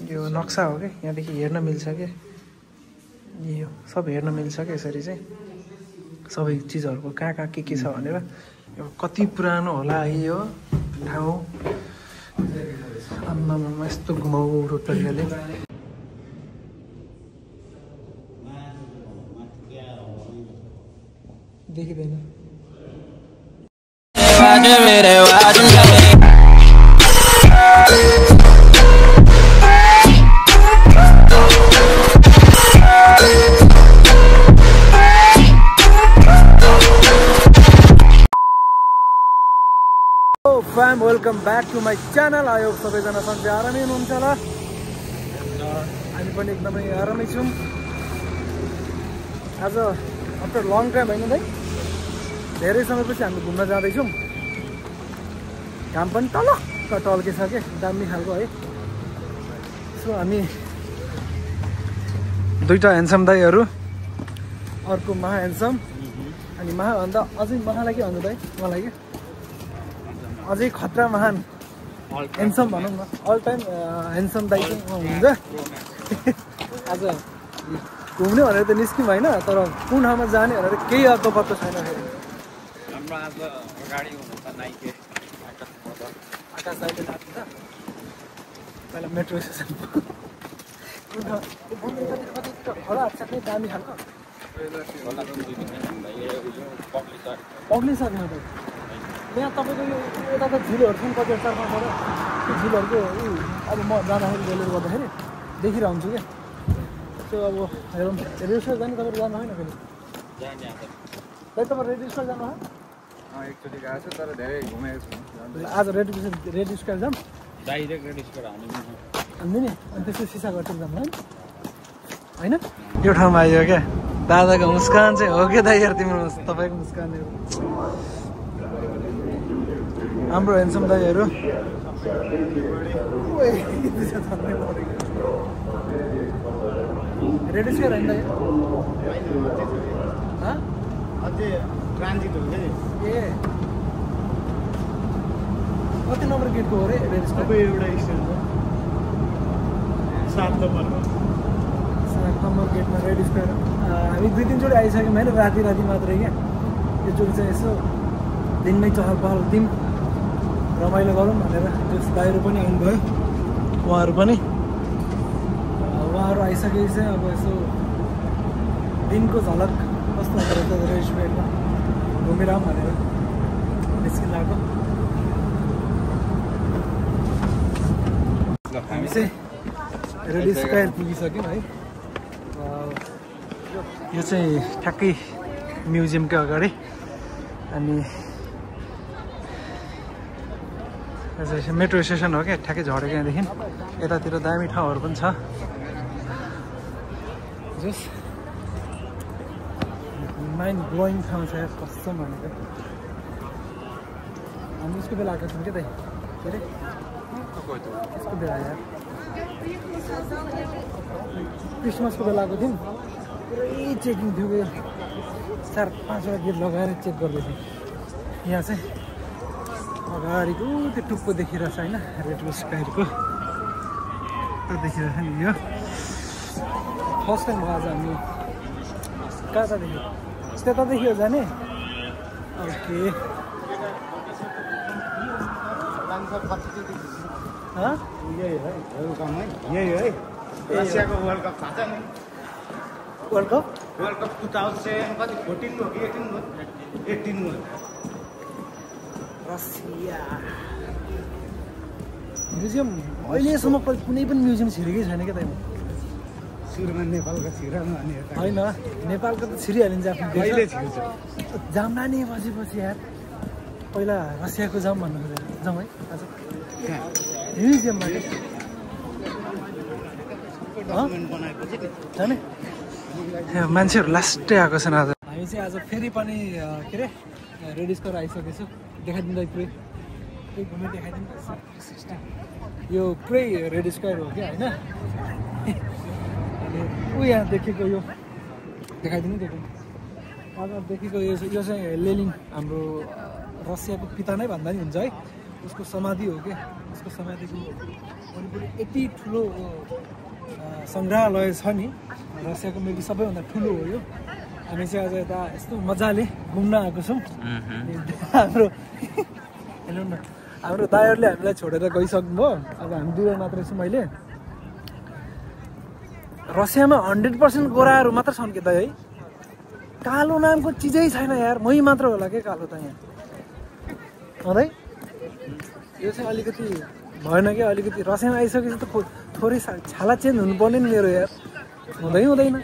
यो नक्सा हो कि यहाँदेखि हेर्न मिल्छ कि यो सब हेर्न मिल्छ कि यसरी चाहिँ सबै चिजहरूको कहाँ के छ भनेर। यो कति पुरानो होला यो ठाउँ। आम्मामा यस्तो घुमाउरो तरिकाले देखिँदैन। Fam welcome back to my channel. आयो सबैजना सन्चै आरामै हुनुहुन्छ होला। हामी पनि एकदमै आरामै छौँ। आज आफ्टर लङ टाइम होइन भाइ, धेरै समयपछि हामी घुम्न जाँदैछौँ। घाम पनि टलक्क टल्केछ के दामी खालको है। सो हामी दुईवटा ह्यान्डसम दाईहरू, अर्को महा ह्यान्डसम अनि महाभन्दा अझै महालाई के भन्नु दाइ मलाई के अझै खतरा महान ह्यान्डसम भनौँ न, अल टाइम ह्यान्डसम दाइ चाहिँ हुन्छ। आज घुम्ने भनेर त निस्क्यौँ होइन, तर कुन ठाउँमा जाने भनेर केही अत्तो पत्तो छैन। फेरि आकाश दाइले लाग्छ पहिला मेट्रो स्टेसन कुन ठाउँ खोलाहरू छ नै दामी खालको पग्ली सक्ने त त्यहाँ तपाईँको यो यता त झिलहरू छन् कति 4-5वटा। त्यो झिलहरूको अब म जाँदाखेरि त्यसले गर्दाखेरि देखिरहन्छु क्या। त्यो अब हेरौँ रेड स्क्वायर जाने तपाईँहरू जानु होइन फेरि खै तपाईँ रेड स्क्वायर जानु भयो? एकचोटि गएको छु तर धेरै घुमेको छु। आज रेड स्क्वायर जाऊँ डाइरेक्ट रेड स्क्वायर हाल्नु नि, अनि त्यसपछि सिसा गर्छ जाऊँ होइन। यो ठाउँमा आइयो क्या दादाको मुस्कान चाहिँ हो क्या दाइ यार, तिम्रो तपाईँको मुस्कान हाम्रो ह्यान्डसम दाइहरू। रेड स्क्वायर होइन दाइ अझै ट्रान्जिट हो क्या। ए कति नम्बर गेटको हो अरे रेड स्क्वायर? एउटा स्टेसन हो 7 नम्बरमा। 7 नम्बर गेटमा रेड स्क्वायर। हामी 2-3 चोटि आइसक्यौँ होइन, राति मात्रै क्या। योचोटि चाहिँ यसो दिनमै चहल पहल दिउँ, रमाइलो गरौँ भनेर त्यस दाइहरू पनि आउनुभयो। उहाँहरू आइसकेपछि चाहिँ अब यसो दिनको झलक कस्तो हुँदो रहेछ रेड स्क्वायरमा घुमिरहौँ भनेर निस्किलाएको। हामी चाहिँ रेड स्क्वायर पुगिसक्यौँ है। यो चाहिँ ठ्याक्कै म्युजियमकै अगाडि। अनि मेट्रो स्टेसन हो क्या, ठ्याक्कै झरेको यहाँदेखि यतातिर दामी ठाउँहरू पनि छ। जस माइन्ड ब्लोइङ ठाउँ छ यार कसम भनेको। हामी उसको बेला आएको छौँ क्या दाइ, के अरे यसको बेला यार क्रिसमसको बेला आएको थियौँ। पुरै चेकिङ थियो कि 4-5वटा गेट लगाएर चेक गर्दैथ्यो। यहाँ चाहिँ अगाडिको त्यो टुप्पो देखिरहेछ होइन, रेड स्क्वायरको त्यो देखिरहेछ नि। यो फर्स्ट टाइम हो आज हामी। कहाँ देखियो? त्यता देखियो जाने। ओके यही है रसियाको वर्ल्ड कप थाहा छ नि? वर्ल्ड कप 2014 हो कि 18 हो। रसिया म्युजियम अहिलेसम्म कुनै पनि म्युजियम छिरेकै छैन क्या दाइ। सुरुमा नेपालको छिराउनु अनि होइन, नेपालको त छिरिहालिन्छ आफ्नो कहिले छिर्छ? जाम नानी बसेपछि यार पहिला रसियाको जाम भन्नु खोजेर जाउँ है आज म्युजियममा जाने। मान्छेहरू लास्टै आएको छन् आज। हामी चाहिँ आज फेरि पनि के अरे रेड स्क्वायर आइसकेछु। देखाइदिँदा पुरै घुमेर देखाइदिनु। यो पुरै रेड स्क्वायर हो क्या होइन। अनि यहाँ देखेको यो देखाइदिनु आज देखेको यो चाहिँ लेनिन हाम्रो रसियाको पिता नै भन्दा नि हुन्छ है। उसको समाधि हो क्या। उसको समाधिको वरिपरि यति ठुलो सङ्ग्रहालय छ नि रसियाको मेबी सबैभन्दा ठुलो हो यो हामी चाहिँ आज यता यस्तो मजाले घुम्न आएको छौँ हाम्रो हेर्नु न हाम्रो दाइहरूले हामीलाई छोडेर गइसक्नुभयो अब हामी दुई मात्रै छौँ अहिले रसियामा 100% गोराहरू मात्र छन् कि दाइ है कालो नामको चिजै छैन यार मै मात्र होला के कालो त यहाँ हुँदै यो चाहिँ अलिकति भएन क्या अलिकति रसियामा आइसकेपछि त थोरै छाला चेन्ज हुनुपर्ने नि मेरो यार हुँदैन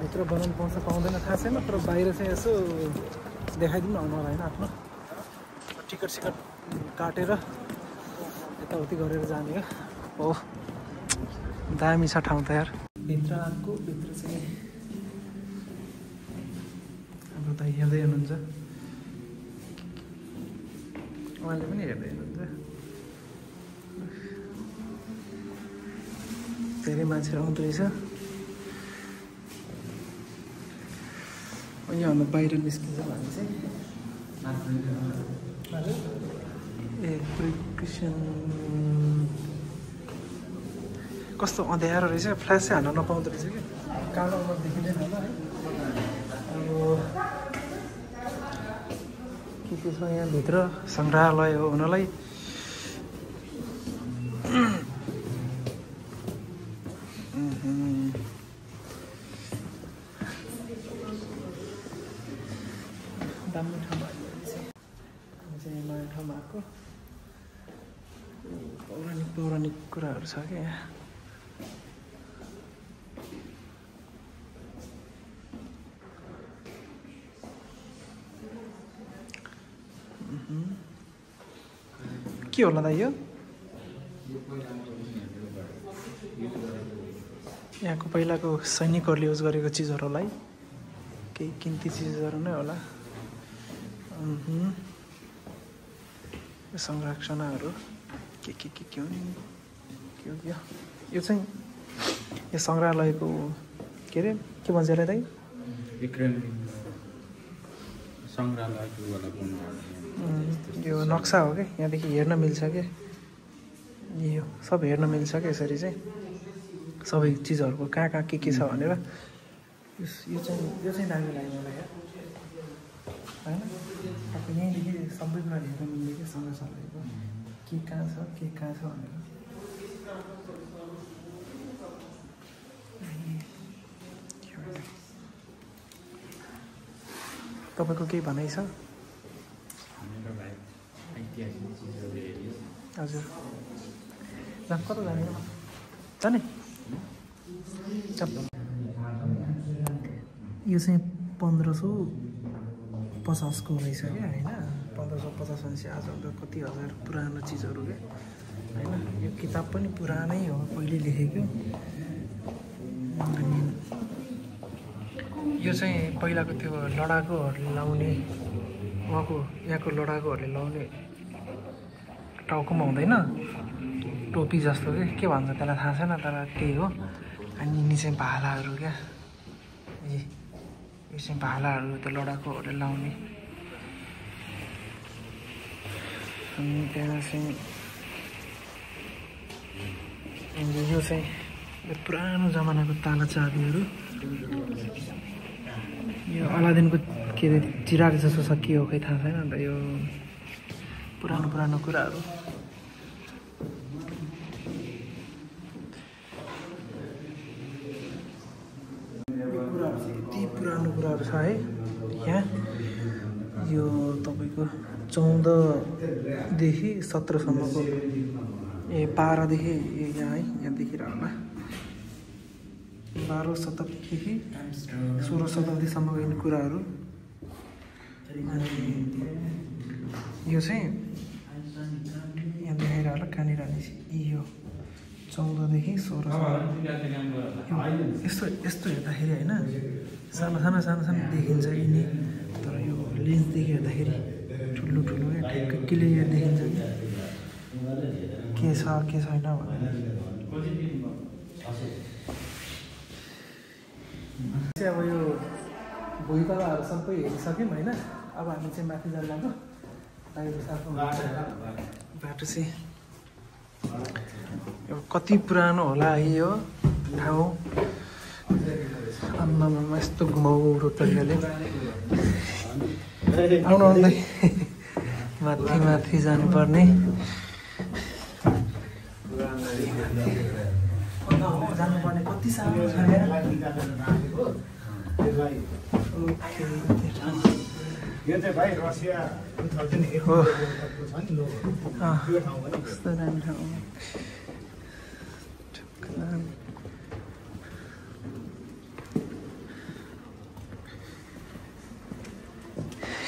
भित्र बनाउनु पाउँछ पाउँदैन थाहा छैन तर बाहिर चाहिँ यसो देखाइदिनु आउनु होला होइन आफ्नो टिकट सिकट काटेर यताउति गरेर जाने क्या हो दामी छ ठाउँ त यार भित्र आएको भित्र चाहिँ हाम्रो दाइ हेर्दै हुनुहुन्छ उहाँले पनि हेर्दै हुनुहुन्छ धेरै मान्छेहरू आउँदो रहेछ यहाँभन्दा बाहिर निस्किन्छ भने चाहिँ ए प्रिक्रिसन कस्तो अँध्यारो रहेछ फ्ल्यास चाहिँ हान्न नपाउँदो रहेछ कि कालो अमर देखिँदैन होला है अब के छ यहाँभित्र सङ्ग्रहालय हो हुनलाई दामी ठाउँमा चाहिँ नयाँ ठाउँमा आएको पौराणिक कुराहरू छ क्या यहाँ के होला दाइ यो यहाँको पहिलाको सैनिकहरूले युज गरेको चिजहरूलाई केही किम्ती चिजहरू नै होला संरक्षणाहरू के हो नि के यो चाहिँ यो सङ्ग्रहालयको के अरे के भन्छ यसलाई दाइ यो नक्सा हो क्या यहाँदेखि हेर्न मिल्छ क्या यो सब हेर्न मिल्छ क्या यसरी चाहिँ सबै चिजहरूको कहाँ के छ भनेर यो चाहिँ दामी लाग्यो मलाई होइन अब यहीँदेखि सबै कुरा हेर्न मिल्ने क्या सङ्ग्रहालयको के कहाँ छ भनेर तपाईँको केही भनाइ छ हजुर कता जाने जाने यो चाहिँ 1550 रहेछ क्या होइन 1550 भनेपछि आजभन्दा कति हजार पुरानो चिजहरू क्या होइन यो किताब पनि पुरानै हो पहिले लेखेको अनि यो चाहिँ पहिलाको त्यो लडाकुहरूले लाउने यहाँको लडाकुहरूले लाउने टाउकोमा हुँदैन टोपी जस्तो के भन्छ त्यसलाई थाहा छैन तर त्यही हो अनि यिनी चाहिँ भालाहरू क्या यो चाहिँ भालाहरू त्यो लडाकुहरूले लाउने अनि त्यहाँ चाहिँ यो चाहिँ पुरानो जमानाको ताला चाबीहरू यो अलादिनको के अरे चिराग जस्तो छ के हो खै थाहा छैन अन्त यो पुरानो कुराहरू यति पुरानो कुराहरू छ है यहाँ यो तपाईँको 14 देखि 17 सम्मको 12 देखि यहाँ है यहाँ देखिरह होला 12 शताब्दीदेखि 16 शताब्दीसम्मको यिनी कुराहरू यो चाहिँ यहाँ देखाइरह होला कहाँनिर यो 14 देखि 16 यस्तो हेर्दाखेरि होइन सानो देखिन्छ यिनी तर यो लेन्सदेखि हेर्दाखेरि ठुलो ठ्याक्कै क्लियर देखिन्छ कि के छ के छैन भनेर अब यो भुइँतलाहरू सबै हेरिसक्यौँ होइन अब हामी चाहिँ माथि जान लाग्यो बाटो चाहिँ कति पुरानो होला है यो ठाउँ। आम्मामा यस्तो घुमाउरो तरिकाले आउनु आउँदै माथि माथि जानुपर्ने। जानुपर्ने कति साह्रो छ यो चाहिँ भाइ रसिया 2008 हो। छ नि लो त्यो ठाउँ हो नि। कस्तो दामी ठाउँ।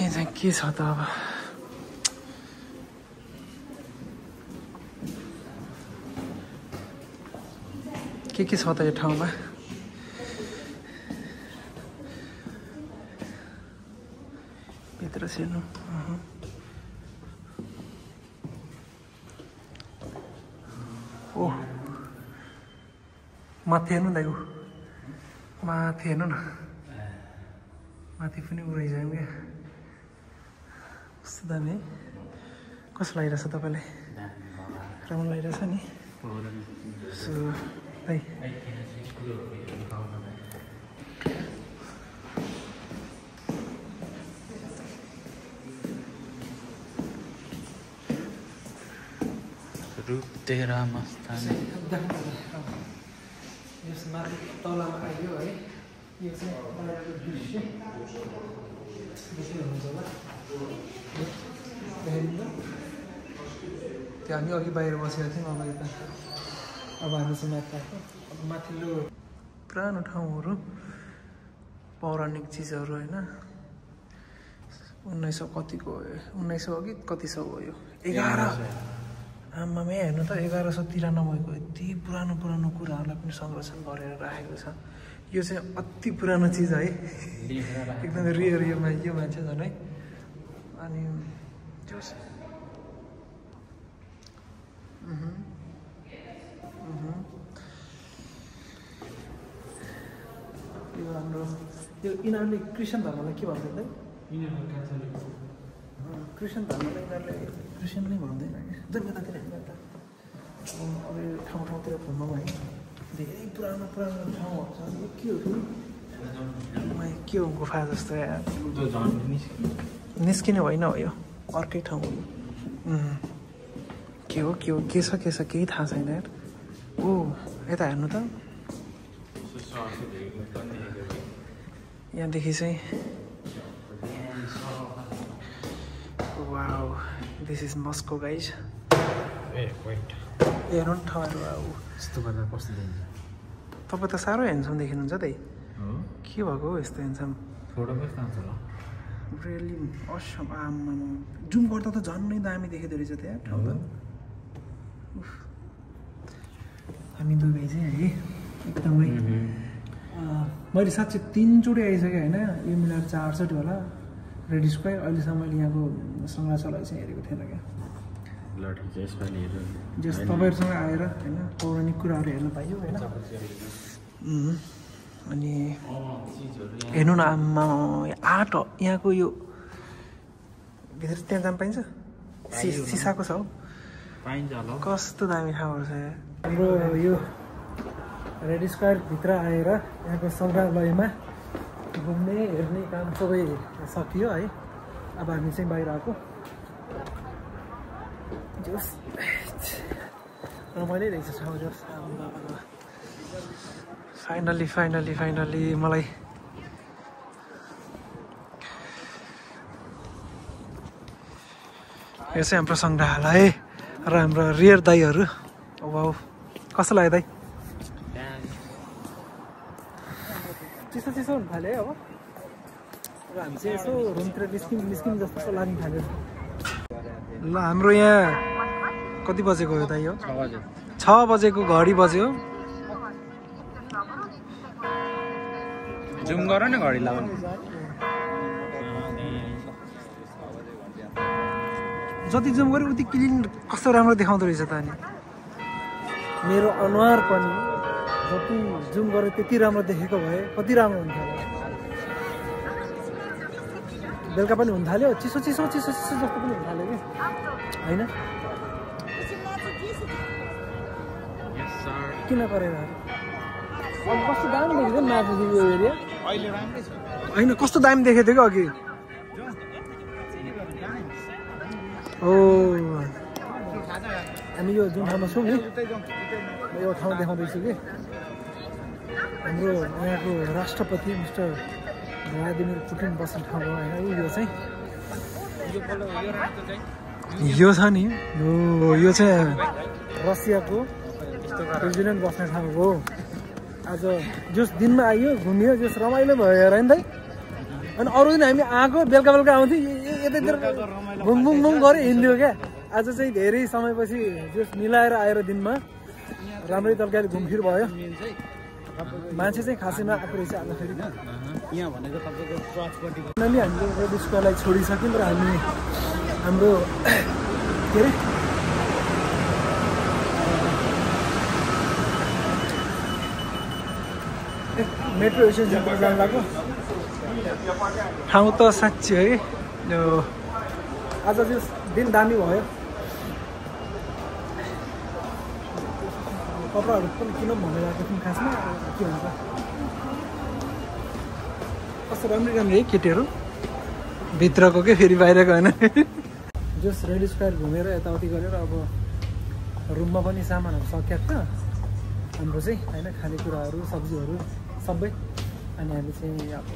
यहाँ चाहिँ के छ त अब? के छ त यो ठाउँमा? भित्र छिर्नु। ओह माथि हेर्नु दाइ, माथि हेर्नु न, माथि पनि उडाइजाउँ क्या। कस्तो दामी है। कस्तो लागिरहेछ तपाईँलाई? राम्रो लागिरहेछ नि। सो दाइ रूप तेरा मस्तानी। यसमा तलमा आइयो है। यो चाहिँ बाहिरको दृश्य देखिनुहुन्छ होला। देख्नु त्यो हामी अघि बाहिर बसेको थियौँ। अब यता अब हामी चाहिँ माथि आएको। अब माथिल्लो पुरानो ठाउँहरू, पौराणिक चिजहरू होइन। 1900 कतिको हो? 1900 अघि कति सौ हो यो? 11। आमामै हेर्नु त 1193को यति पुरानो पुरानो कुराहरूलाई पनि संरक्षण गरेर राखेको छ। यो चाहिँ अति पुरानो चिज है। एकदमै रियर यो मान्छे झन् है। अनि यो हाम्रो यो यिनीहरूले क्रिस्चियन धर्मलाई के भन्छ त? क्रिस्चियन धर्मलाई यिनीहरूले क्रिस्चियन नै भन्दैन कि जन्मतातिर हेर्नु त। अब यो ठाउँ ठाउँतिर घुम्नु है, धेरै पुरानो पुरानो ठाउँहरू छ। यो के हो फेरि? के हो गुफा जस्तो यार? निस्किने होइन हो यो, अर्कै ठाउँ हो। के हो के छ केही थाहा छैन यार। ओ यता हेर्नु त, यहाँदेखि चाहिँ wow, this is Moscow guys. हेर्नु नि ठाउँहरू। यस्तो गर्दा कस्तो देखिन्छ? तपाईँ त साह्रो ह्यान्डसम देखिनुहुन्छ त। के भएको हो यस्तो ह्यान्डसम? फोटो कस्तो आउँछ होला? रियली असम। आम्मा जुम गर्दा त झन् नै दामी देखिँदो रहेछ त यार ठाउँ त। हामी दुबई चाहिँ है एकदमै मैले साँच्चै 3चोटि आइसकेँ होइन। यो मिलाएर 4 चोटि होला। रेड स्क्वायर अहिलेसम्म मैले यहाँको संग्रहालय चाहिँ हेरेको थिएन क्या। जस तपाईँहरूसँग आएर होइन पौराणिक कुराहरू हेर्न पाइयो होइन। अनि हेर्नु न आम्मा, आर्ट हो यहाँको। यो भित्र त्यहाँ जान पाइन्छ? सिसाको छ हौ। पाइन्छ होला। कस्तो दामी ठाउँहरू छ यहाँ। हाम्रो यो रेड स्क्वायरभित्र आएर यहाँको सङ्ग्रहालयमा घुम्ने हेर्ने काम सबै सकियो है। अब हामी चाहिँ बाहिर आएको। जस रमाइलो रहेछ ठाउँ। जस फाइनल्ली मलाई यो चाहिँ हाम्रो सङ्ग्रहालय र हाम्रो रियर दाईहरू। वाउ कस्तो लाग्यो दाई? चिसो हुन थाल्यो है अब। हामी चाहिँ यसो रुमतिर निस्किम जस्तो लाग्नु थाल्यो। ल हाम्रो यहाँ कति बजेको हो दाइ? हो 6 बजेको घडी बज्यो। जुम गर न घडी लगाउनु। जति जुम गऱ्यो उति क्लिन कस्तो राम्रो देखाउँदो रहेछ त। अनि मेरो अनुहार पनि जति जुम गरेँ त्यति राम्रो देखेको भए कति राम्रो हुन्थ्यो। बेलुका पनि हुन थाल्यो, चिसो जस्तो पनि हुन थाल्यो कि होइन। Yes, sir. किन गरेर अब कस्तो दाम देखेको थियो माथि यो एरिया अहिले राम्रै छ होइन कस्तो दाम देखेको थियो कि अघि ओ हामी यो जुन ठाउँमा छौँ नि म यो ठाउँ देखाउँदैछु कि हाम्रो यहाँको राष्ट्रपति मिस्टर भ्लादिमिर पुटिन बस्ने ठाउँ हो होइन यो चाहिँ यो छ नि यो चाहिँ रसियाको प्रेसिडेन्ट बस्ने ठाउँ हो आज जस दिनमा आइयो घुमियो जस रमाइलो भयो हेर नि त अनि अरू दिन हामी आएको बेलुका बेलुका आउँथ्यो यतैतिर घुम घुम घुम गऱ्यो हिँड्यो क्या आज चाहिँ धेरै समयपछि जस मिलाएर आएर दिनमा राम्रै तरिकाले घुमफिर भयो मान्छे चाहिँ खासै नआएको रहेछ आज फेरि यहाँ भनेको तपाईँको चर्चपट्टि हामीले रेड स्क्वायरलाई छोडिसक्यौँ र हामी हाम्रो के अरे मेट्रो स्टेसनमा जानु लाग्यो ठाउँ त साँच्ची है यो आज चाहिँ दिन दामी भयो कपडाहरू पनि किन भनेर आएको थियौँ खासमा के भन्छ कस्तो राम्रो राम्रो है केटीहरू भित्रको के फेरि बाहिरको होइन जस रेड स्क्वायर घुमेर यताउति गरेर अब रुममा पनि सामानहरू सकिएको छ हाम्रो चाहिँ होइन खानेकुराहरू सब्जीहरू सबै अनि हामी चाहिँ अब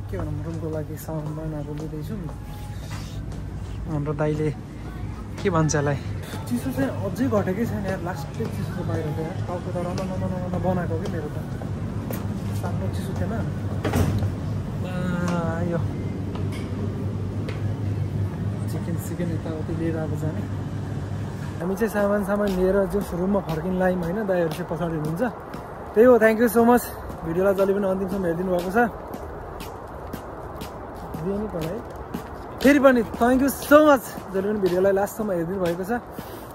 के भनौँ रुमको लागि सामानहरू लिँदैछौँ हाम्रो दाइले के भन्छ यसलाई चिसो चाहिँ अझै घटेकै छैन यार लास्टै चिसो बाहिर थियो यार टाउको त रन बनाएको कि मेरो त सानो चिसो थिएन यो चिकन यताउति लिएर अब जाने हामी चाहिँ सामान लिएर जस रुममा फर्किन लायौँ होइन दाइहरू चाहिँ पछाडि हुनुहुन्छ त्यही हो थ्याङ्क यू सो मच भिडियोलाई जहिले पनि अन्तिमसम्म हेरिदिनु भएको छ फेरि पनि थ्याङ्क यू सो मच जहिले पनि भिडियोलाई लास्टसम्म हेरिदिनु भएको छ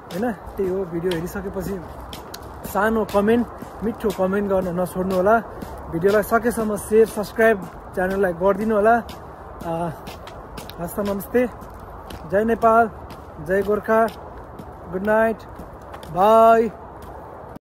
होइन त्यही हो भिडियो हेरिसकेपछि सानो कमेन्ट मिठो कमेन्ट गर्न नछोड्नु होला भिडियोलाई सकेसम्म सेयर सब्सक्राइब च्यानललाई गरिदिनु होला हस्त नमस्ते जय नेपाल जय गोर्खा गुड नाइट बाई